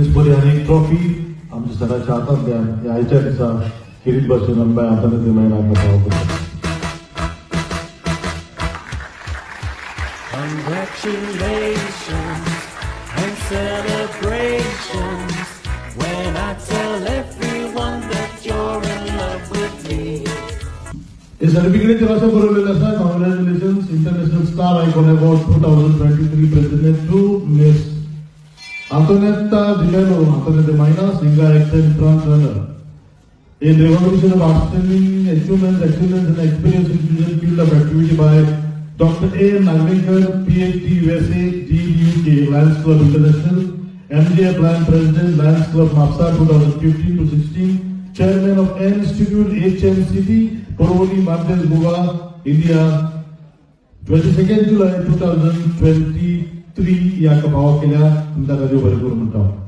इस बरी आनी ट्रॉफी आमच्या सगळ्याच्या हातात द्या या आयच्या दिसा किरीट बसून आमच्या Antonett de Maina पाव करता. Congratulations and celebrations when I tell everyone that you're in love with me. हे सर्टिफिकेट असं बरोवलेलं आसा congratulations international star icon award 2023 presented to miss Antoinette Demelo, Antonett de Maina, singer, actor, and trans-runner. In recognition of outstanding achievements, excellence, and experience in the field of activity by Dr. A. Nagnekar, PhD, USA, GUK, Lions Club International, MDF Lion President, Lions Club Mapsa 2015 to 16, Chairman of N Institute, HMCT, Porvoli, Madras, Goa, India, 22nd July 2023 या भाव केल्या तुमचा radio भरपूर म्हणतो.